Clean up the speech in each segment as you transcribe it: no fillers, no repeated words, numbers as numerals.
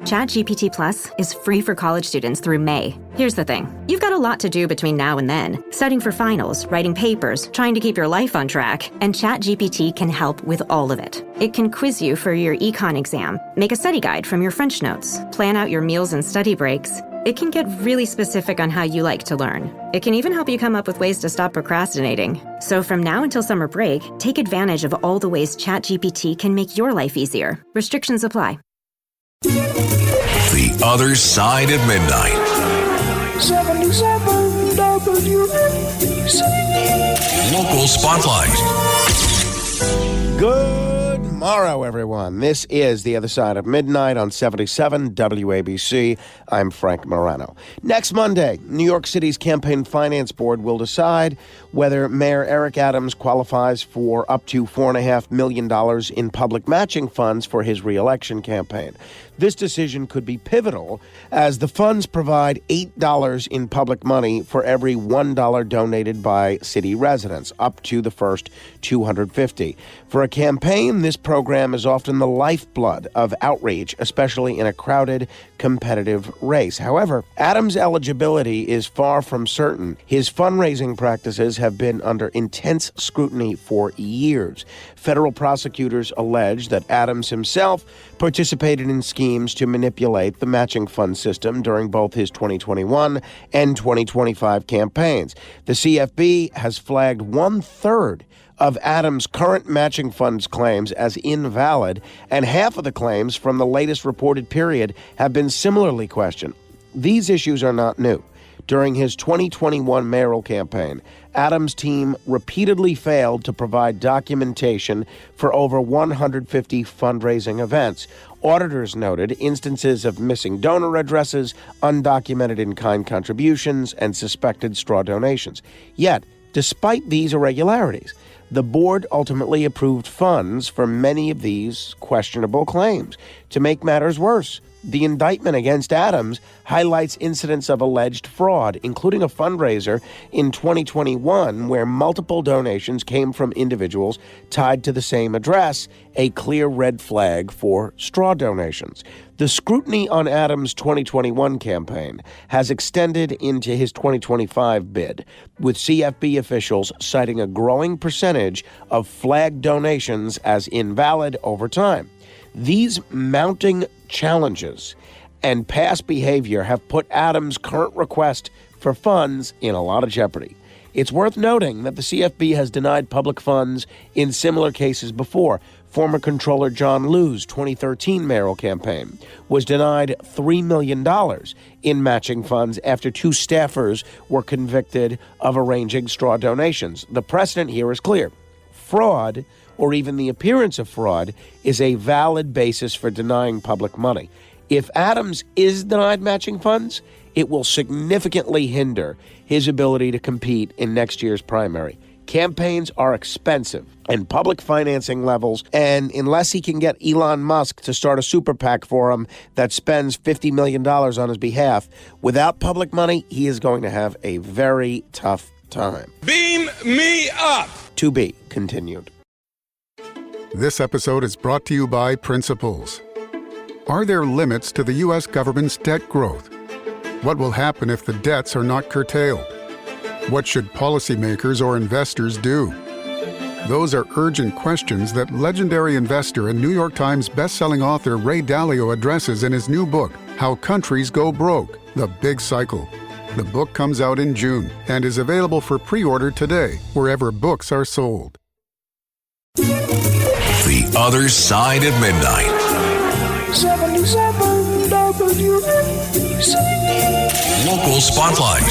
ChatGPT Plus is free for college students through May. Here's the thing. You've got a lot to do between now and then. Studying for finals, writing papers, trying to keep your life on track. And ChatGPT can help with all of it. It can quiz you for your econ exam, make a study guide from your French notes, plan out your meals and study breaks. It can get really specific on how you like to learn. It can even help you come up with ways to stop procrastinating. So from now until summer break, take advantage of all the ways ChatGPT can make your life easier. Restrictions apply. The Other Side of Midnight. 77 WABC. Local Spotlight. Good morrow, everyone. This is The Other Side of Midnight on 77 WABC. I'm Frank Morano. Next Monday, New York City's Campaign Finance Board will decide whether Mayor Eric Adams qualifies for up to $4.5 million in public matching funds for his re-election campaign. This decision could be pivotal as the funds provide $8 in public money for every $1 donated by city residents, up to the first $250. For a campaign, this program is often the lifeblood of outreach, especially in a crowded, competitive race. However, Adams' eligibility is far from certain. His fundraising practices have been under intense scrutiny for years. Federal prosecutors allege that Adams himself participated in schemes to manipulate the matching fund system during both his 2021 and 2025 campaigns. The CFB has flagged 1/3 of Adams' current matching funds claims as invalid, and half of the claims from the latest reported period have been similarly questioned. These issues are not new. During his 2021 mayoral campaign, Adams' team repeatedly failed to provide documentation for over 150 fundraising events. Auditors noted instances of missing donor addresses, undocumented in-kind contributions, and suspected straw donations. Yet, despite these irregularities, the board ultimately approved funds for many of these questionable claims. To make matters worse, the indictment against Adams highlights incidents of alleged fraud, including a fundraiser in 2021 where multiple donations came from individuals tied to the same address, a clear red flag for straw donations. The scrutiny on Adams' 2021 campaign has extended into his 2025 bid, with CFB officials citing a growing percentage of flagged donations as invalid over time. These mounting challenges and past behavior have put Adams' current request for funds in a lot of jeopardy. It's worth noting that the CFB has denied public funds in similar cases before. Former Comptroller John Liu's 2013 mayoral campaign was denied $3 million in matching funds after two staffers were convicted of arranging straw donations. The precedent here is clear. Fraud, or even the appearance of fraud, is a valid basis for denying public money. If Adams is denied matching funds, it will significantly hinder his ability to compete in next year's primary. Campaigns are expensive and public financing levels, and unless he can get Elon Musk to start a super PAC for him that spends $50 million on his behalf, without public money, he is going to have a very tough time. Beam me up! To be continued. This episode is brought to you by Principles. Are there limits to the U.S. government's debt growth? What will happen if the debts are not curtailed? What should policymakers or investors do? Those are urgent questions that legendary investor and New York Times bestselling author Ray Dalio addresses in his new book, How Countries Go Broke: The Big Cycle. The book comes out in June and is available for pre-order today, wherever books are sold. The Other Side of Midnight. 77 WABC. Local Spotlight.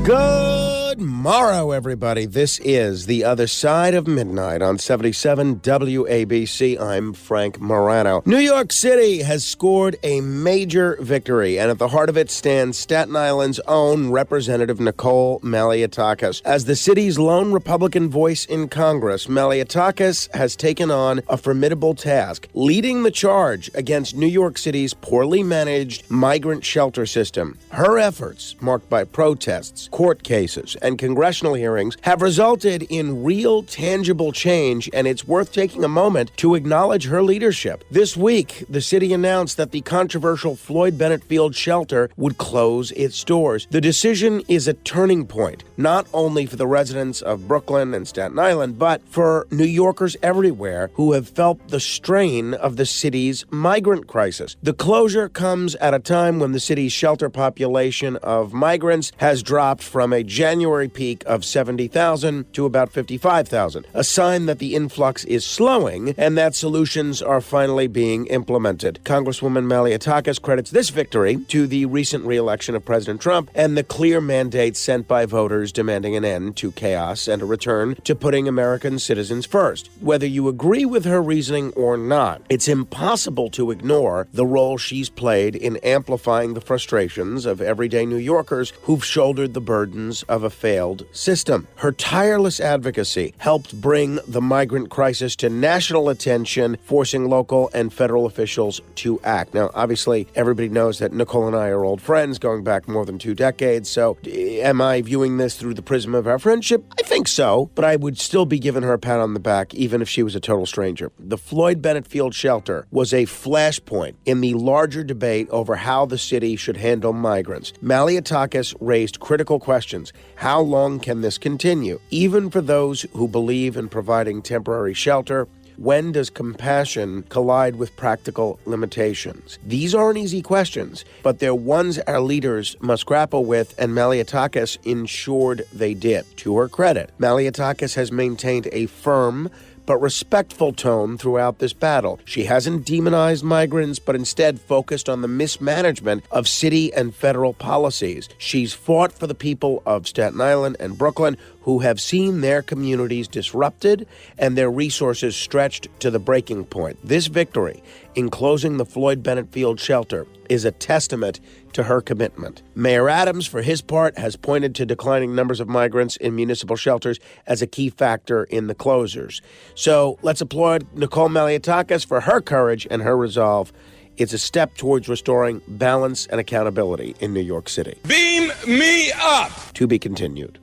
Good morrow, everybody. This is The Other Side of Midnight on 77 WABC. I'm Frank Morano. New York City has scored a major victory, and at the heart of it stands Staten Island's own Representative Nicole Malliotakis. As the city's lone Republican voice in Congress, Malliotakis has taken on a formidable task, leading the charge against New York City's poorly managed migrant shelter system. Her efforts, marked by protests, court cases, and congressional hearings have resulted in real, tangible change, and it's worth taking a moment to acknowledge her leadership. This week, the city announced that the controversial Floyd Bennett Field shelter would close its doors. The decision is a turning point, not only for the residents of Brooklyn and Staten Island, but for New Yorkers everywhere who have felt the strain of the city's migrant crisis. The closure comes at a time when the city's shelter population of migrants has dropped from a January peak of 70,000 to about 55,000, a sign that the influx is slowing and that solutions are finally being implemented. Congresswoman Malliotakis credits this victory to the recent re-election of President Trump and the clear mandate sent by voters demanding an end to chaos and a return to putting American citizens first. Whether you agree with her reasoning or not, it's impossible to ignore the role she's played in amplifying the frustrations of everyday New Yorkers who've shouldered the burdens of a failed system. Her tireless advocacy helped bring the migrant crisis to national attention, forcing local and federal officials to act. Now, obviously, everybody knows that Nicole and I are old friends going back more than 2 decades, so am I viewing this through the prism of our friendship? I think so, but I would still be giving her a pat on the back even if she was a total stranger. The Floyd Bennett Field shelter was a flashpoint in the larger debate over how the city should handle migrants. Malliotakis raised critical questions. How long can this continue? Even for those who believe in providing temporary shelter, when does compassion collide with practical limitations? These aren't easy questions, but they're ones our leaders must grapple with, and Malliotakis ensured they did. To her credit, Malliotakis has maintained a firm but respectful tone throughout this battle. She hasn't demonized migrants, but instead focused on the mismanagement of city and federal policies. She's fought for the people of Staten Island and Brooklyn who have seen their communities disrupted and their resources stretched to the breaking point. This victory in closing the Floyd Bennett Field shelter is a testament to her commitment. Mayor Adams, for his part, has pointed to declining numbers of migrants in municipal shelters as a key factor in the closures. So let's applaud Nicole Malliotakis for her courage and her resolve. It's a step towards restoring balance and accountability in New York City. Beam me up! To be continued.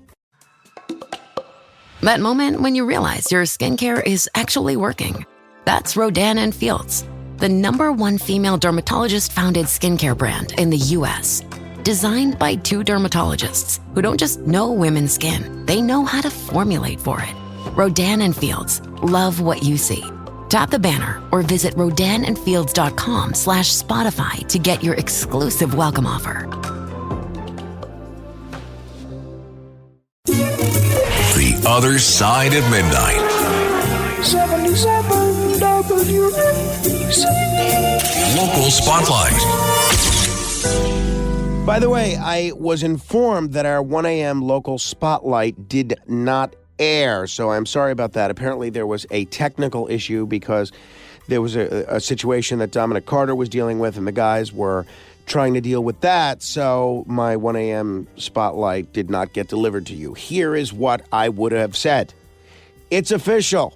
That moment when you realize your skincare is actually working. That's Rodan & Fields, the #1 female dermatologist-founded skincare brand in the U.S. Designed by 2 dermatologists who don't just know women's skin, they know how to formulate for it. Rodan & Fields, love what you see. Tap the banner or visit rodanandfields.com/Spotify to get your exclusive welcome offer. The Other Side of Midnight. 77 WABC. Local Spotlight. By the way, I was informed that our 1 a.m. local spotlight did not air, so I'm sorry about that. Apparently there was a technical issue because there was a situation that Dominic Carter was dealing with, and the guys were trying to deal with that, so my 1 a.m. spotlight did not get delivered to you. Here is what I would have said. It's official.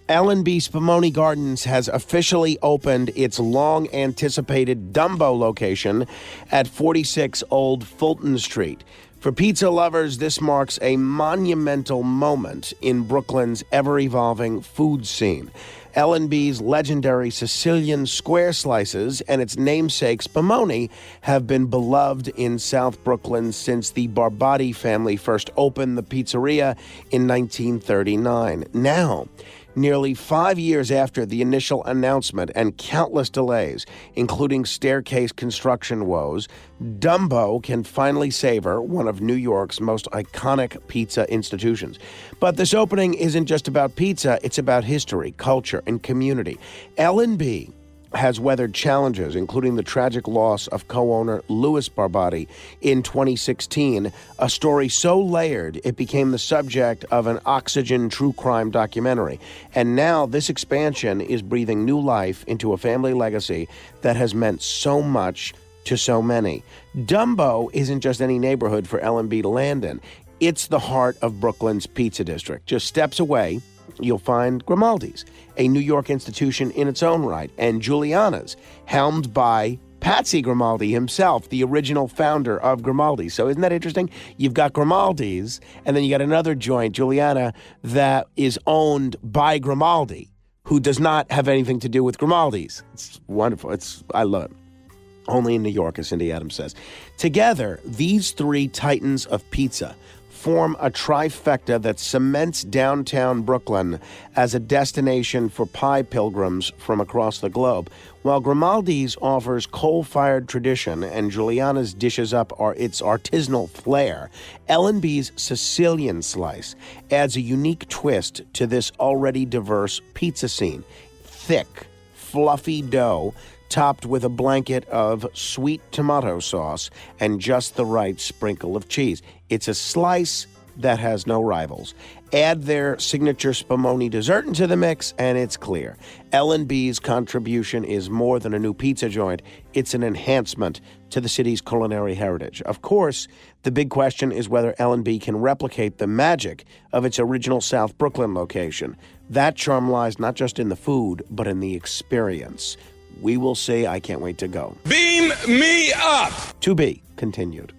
L B Spumoni Gardens has officially opened its long-anticipated DUMBO location at 46 Old Fulton Street. For pizza lovers, this marks a monumental moment in Brooklyn's ever-evolving food scene. L&B's legendary Sicilian square slices and its namesake Spumoni have been beloved in South Brooklyn since the Barbati family first opened the pizzeria in 1939. Now, nearly 5 years after the initial announcement and countless delays, including staircase construction woes, DUMBO can finally savor one of New York's most iconic pizza institutions. But this opening isn't just about pizza, it's about history, culture, and community. L&B has weathered challenges, including the tragic loss of co-owner Louis Barbati in 2016, a story so layered it became the subject of an Oxygen true crime documentary. And now this expansion is breathing new life into a family legacy that has meant so much to so many. DUMBO isn't just any neighborhood for L&B to land in. It's the heart of Brooklyn's Pizza District. Just steps away, you'll find Grimaldi's, a New York institution in its own right, and Giuliana's, helmed by Patsy Grimaldi himself, the original founder of Grimaldi. So isn't that interesting? You've got Grimaldi's, and then you got another joint, Juliana, that is owned by Grimaldi, who does not have anything to do with Grimaldi's. It's wonderful. I love it. Only in New York, as Cindy Adams says. Together, these three titans of pizza form a trifecta that cements downtown Brooklyn as a destination for pie pilgrims from across the globe. While Grimaldi's offers coal-fired tradition and Juliana's dishes up its artisanal flair, L&B's Sicilian slice adds a unique twist to this already diverse pizza scene. Thick, fluffy dough topped with a blanket of sweet tomato sauce and just the right sprinkle of cheese. It's a slice that has no rivals. Add their signature Spumoni dessert into the mix, and it's clear. L&B's contribution is more than a new pizza joint. It's an enhancement to the city's culinary heritage. Of course, the big question is whether L&B can replicate the magic of its original South Brooklyn location. That charm lies not just in the food, but in the experience. We will see. I can't wait to go. Beam me up! To be continued.